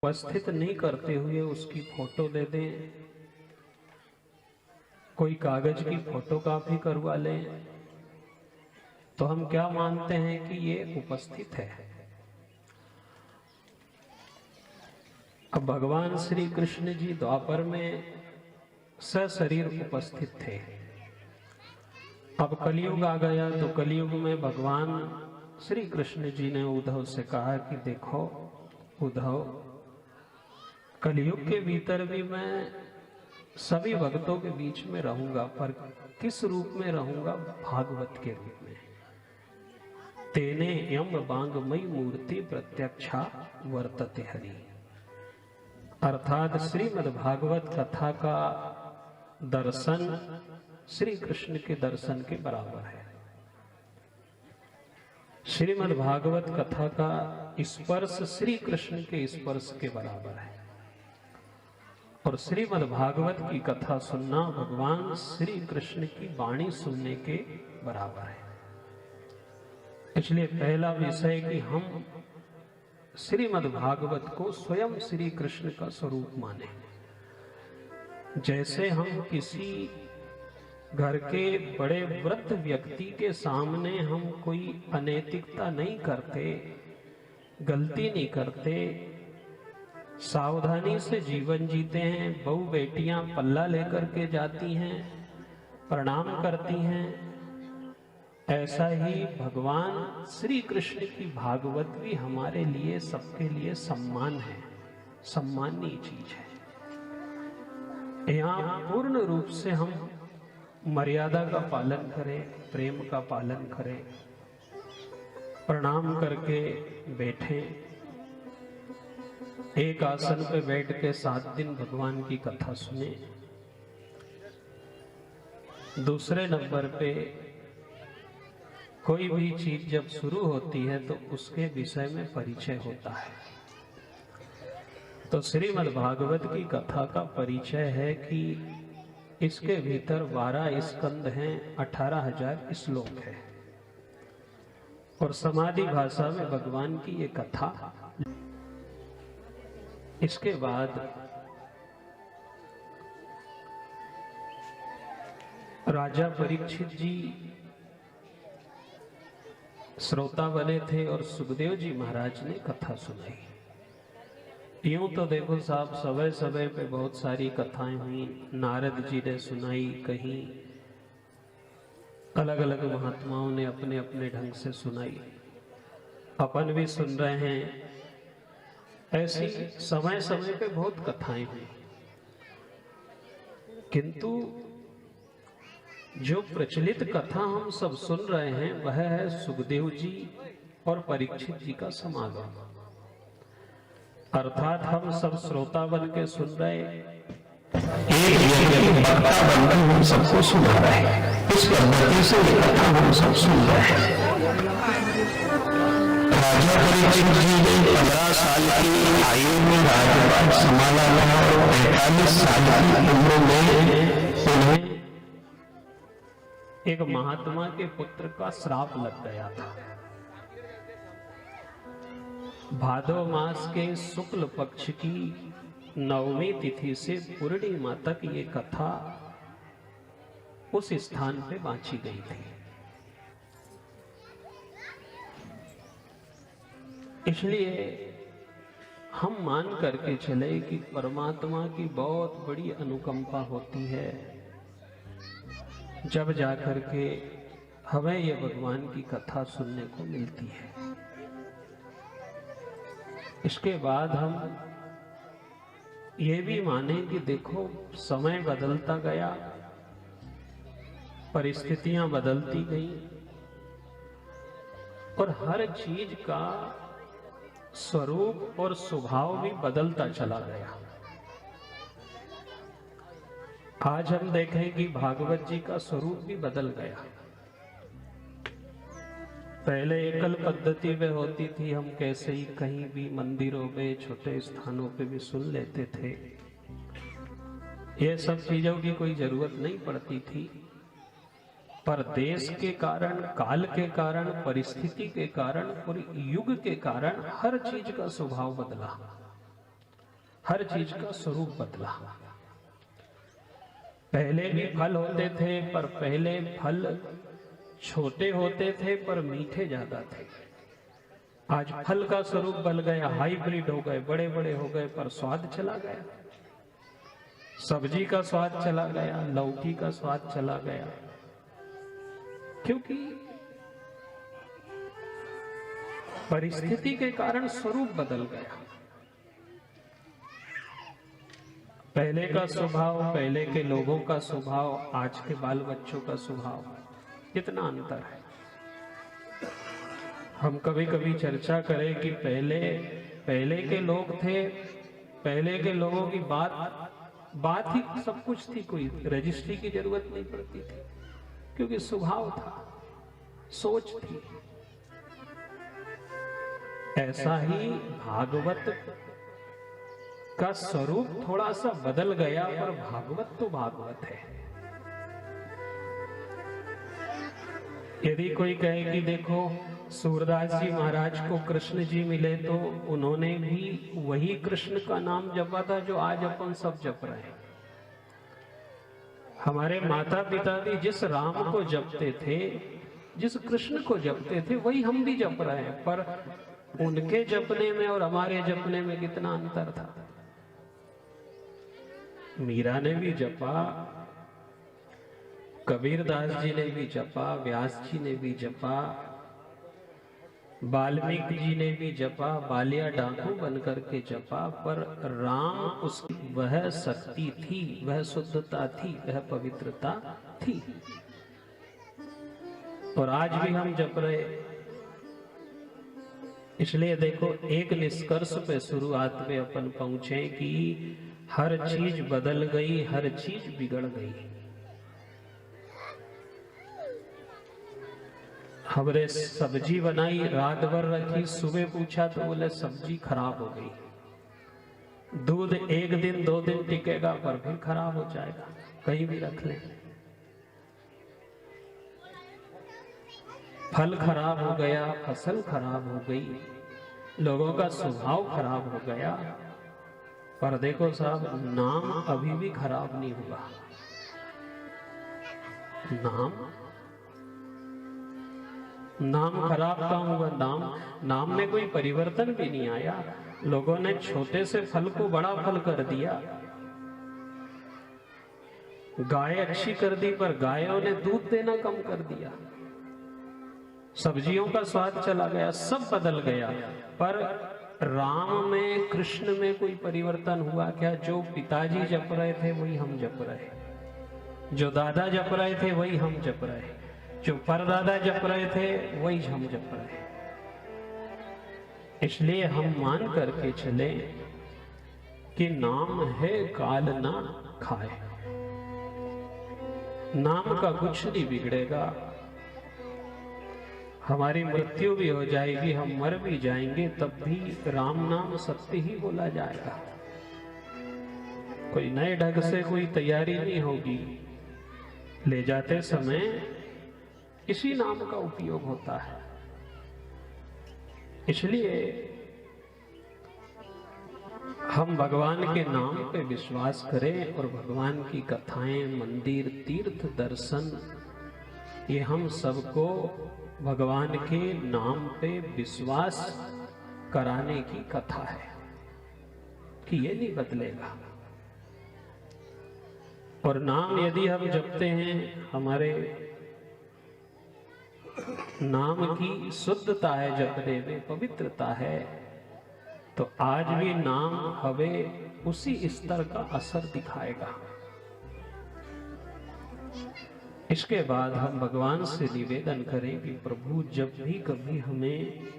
उपस्थित नहीं करते हुए उसकी फोटो दे दें, कोई कागज की फोटोकॉपी करवा लें, तो हम क्या मानते हैं कि ये उपस्थित है। अब भगवान श्री कृष्ण जी द्वापर में सशरीर उपस्थित थे। अब कलयुग आ गया तो कलयुग में भगवान श्री कृष्ण जी ने उद्धव से कहा कि देखो उद्धव, कलयुग के भीतर भी मैं सभी भक्तों के बीच में रहूंगा, पर किस रूप में रहूंगा? भागवत के रूप में। तेने यम बांगमयी मूर्ति प्रत्यक्षा वर्तते हरि, अर्थात श्रीमद् भागवत कथा का दर्शन श्री कृष्ण के दर्शन के बराबर है। श्रीमद् भागवत कथा का स्पर्श श्री कृष्ण के स्पर्श के बराबर है, और श्रीमद् भागवत की कथा सुनना भगवान श्री कृष्ण की वाणी सुनने के बराबर है। इसलिए पहला विषय कि हम श्रीमद् भागवत को स्वयं श्री कृष्ण का स्वरूप माने। जैसे हम किसी घर के बड़े वृद्ध व्यक्ति के सामने हम कोई अनैतिकता नहीं करते, गलती नहीं करते, सावधानी से जीवन जीते हैं, बहू बेटियां पल्ला लेकर के जाती हैं, प्रणाम करती हैं, ऐसा ही भगवान श्री कृष्ण की भागवत भी हमारे लिए, सबके लिए सम्मान है, सम्माननीय चीज है। यहाँ पूर्ण रूप से हम मर्यादा का पालन करें, प्रेम का पालन करें, प्रणाम करके बैठें, एक आसन पे बैठ के 7 दिन भगवान की कथा सुने। दूसरे नंबर पे कोई भी चीज जब शुरू होती है तो उसके विषय में परिचय होता है। तो श्रीमद् भागवत की कथा का परिचय है कि इसके भीतर 12 स्कंद हैं, 18,000 श्लोक है, और समाधि भाषा में भगवान की ये कथा। इसके बाद राजा परीक्षित जी श्रोता बने थे और सुखदेव जी महाराज ने कथा सुनाई। यूं तो देखो साहब, समय समय पे बहुत सारी कथाएं हुई, नारद जी ने सुनाई, कहीं अलग अलग महात्माओं ने अपने अपने ढंग से सुनाई, अपन भी सुन रहे हैं। ऐसी समय समय पे बहुत कथाएं हुई, किंतु जो प्रचलित कथा हम सब सुन रहे हैं वह है सुखदेव जी और परीक्षित जी का समागम। अर्थात हम सब श्रोता बन के सुन रहे, एक व्यक्ति वक्ता बनकर हम सबको सुना रहे हैं। इस पद्धति से ये कथा हम सब सुन रहे हैं। राजा परीक्षित जी ने 15 साल की आयु में राज्यभार संभाला और 45 साल की उम्र में उन्हें एक महात्मा के पुत्र का श्राप लग गया था। भादव मास के शुक्ल पक्ष की 9वीं तिथि से पूर्णिमा तक ये कथा उस स्थान पे बांची गई थी। इसलिए हम मान करके चले कि परमात्मा की बहुत बड़ी अनुकंपा होती है जब जाकर के हमें ये भगवान की कथा सुनने को मिलती है। इसके बाद हम ये भी माने कि देखो समय बदलता गया, परिस्थितियां बदलती गई, और हर चीज का स्वरूप और स्वभाव भी बदलता चला गया। आज हम देखें कि भागवत जी का स्वरूप भी बदल गया। पहले एकल पद्धति में होती थी, हम कैसे ही कहीं भी मंदिरों में, छोटे स्थानों पे भी सुन लेते थे। ये सब चीजों की कोई जरूरत नहीं पड़ती थी, पर देश के कारण, काल के कारण, परिस्थिति के कारण और युग के कारण हर चीज का स्वभाव बदला। हर चीज का स्वरूप बदला। पहले भी फल होते थे, पर पहले फल छोटे होते थे पर मीठे ज्यादा थे। आज फल का स्वरूप बदल गया, हाइब्रिड हो गए, बड़े बड़े हो गए, पर स्वाद चला गया। सब्जी का स्वाद चला गया, लौकी का स्वाद चला गया, क्योंकि परिस्थिति के कारण स्वरूप बदल गया। पहले का स्वभाव, पहले के लोगों का स्वभाव, आज के बाल बच्चों का स्वभाव, कितना अंतर है। हम कभी कभी चर्चा करें कि पहले के लोग थे, पहले के लोगों की बात ही सब कुछ थी, कोई रजिस्ट्री की जरूरत नहीं पड़ती थी, क्योंकि स्वभाव था, सोच थी। ऐसा ही भागवत का स्वरूप थोड़ा सा बदल गया, पर भागवत तो भागवत है। यदि कोई कहे कि देखो सूरदास जी महाराज को कृष्ण जी मिले, तो उन्होंने भी वही कृष्ण का नाम जपा था जो आज अपन सब जप रहे हैं। हमारे माता पिता भी जिस राम को जपते थे, जिस कृष्ण को जपते थे, वही हम भी जप रहे हैं, पर उनके जपने में और हमारे जपने में कितना अंतर था। मीरा ने भी जपा, कबीरदास जी ने भी जपा, व्यास जी ने भी जपा, वाल्मीकि जी ने भी जपा, बालिया डाकू बनकर के जपा, पर राम उसकी वह शक्ति थी, वह शुद्धता थी, वह पवित्रता थी। और आज भी हम जप रहे। इसलिए देखो, एक निष्कर्ष पे शुरुआत में अपन पहुंचे कि हर चीज बदल गई, हर चीज बिगड़ गई। हमने सब्जी बनाई, रात भर रखी, सुबह पूछा तो बोले सब्जी खराब हो गई। दूध एक दिन 2 दिन टिकेगा, पर फिर खराब हो जाएगा, कहीं भी रख लें। फल खराब हो गया, फसल खराब हो गई, लोगों का स्वभाव खराब हो गया, पर देखो साहब, नाम अभी भी खराब नहीं हुआ। नाम खराब कहाँ हुआ? नाम में कोई परिवर्तन भी नहीं आया। लोगों ने छोटे से फल को बड़ा फल कर दिया, गाय अच्छी कर दी, पर गायों ने दूध देना कम कर दिया, सब्जियों का स्वाद चला गया, सब बदल गया। पर राम में, कृष्ण में कोई परिवर्तन हुआ क्या? जो पिताजी जप रहे थे वही हम जप रहे, जो दादा जप रहे थे वही हम जप रहे, जो परदादा जप रहे थे वही हम जप रहे। इसलिए हम मान करके चले कि नाम है काल ना खाए, नाम का कुछ नहीं बिगड़ेगा। हमारी मृत्यु भी हो जाएगी, हम मर भी जाएंगे, तब भी राम नाम सत्य ही बोला जाएगा। कोई नए ढंग से कोई तैयारी नहीं होगी। ले जाते समय इसी नाम का उपयोग होता है। इसलिए हम भगवान के नाम पे विश्वास करें, और भगवान की कथाएं, मंदिर, तीर्थ दर्शन, ये हम सबको भगवान के नाम पे विश्वास कराने की कथा है कि ये नहीं बदलेगा। और नाम यदि हम जपते हैं, हमारे नाम की शुद्धता है, जपने में पवित्रता है, तो आज भी नाम हमें उसी स्तर का असर दिखाएगा। इसके बाद हम भगवान से निवेदन करें कि प्रभु, जब भी कभी हमें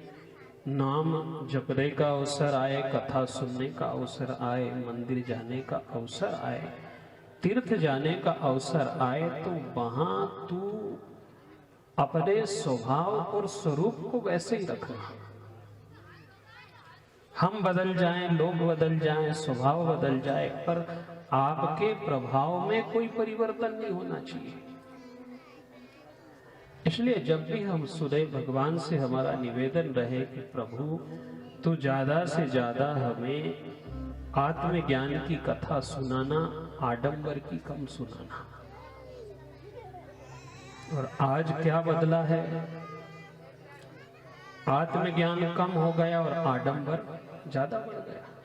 नाम जपने का अवसर आए, कथा सुनने का अवसर आए, मंदिर जाने का अवसर आए, तीर्थ जाने का अवसर आए, तो वहां तू अपने स्वभाव और स्वरूप को वैसे ही रखना। हम बदल जाएं, लोग बदल जाएं, स्वभाव बदल जाए, पर आपके प्रभाव में कोई परिवर्तन नहीं होना चाहिए। इसलिए जब भी हम सुने, भगवान से हमारा निवेदन रहे कि प्रभु, तू ज्यादा से ज्यादा हमें आत्मज्ञान की कथा सुनाना, आडंबर की कम सुनाना। और आज क्या बदला है? आत्मज्ञान कम हो गया और आडंबर ज्यादा बढ़ गया।